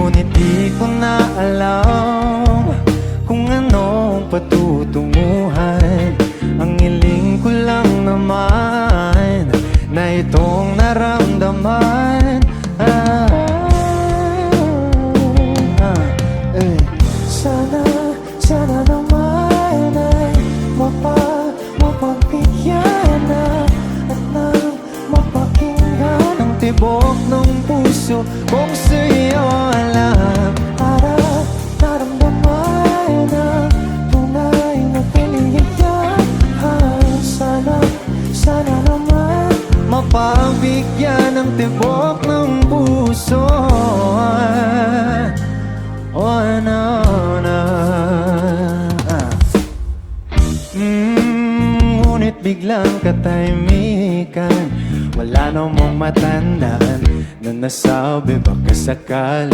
Ngunit di ko na alam kung anong patutunguhan. Ang hiling ko lang naman na itong naramdaman. Sana naman ay mapagbigyan na at nang mapakinggan ang tibok ng puso kung sa'yo alam. Para naramdaman ang tunay na kaligayahan. Sana naman mapagbigyan ang tibok ng puso. Oh no, no. Ngunit biglang katahimikan, wala namang matandaan na nasabi baka sakali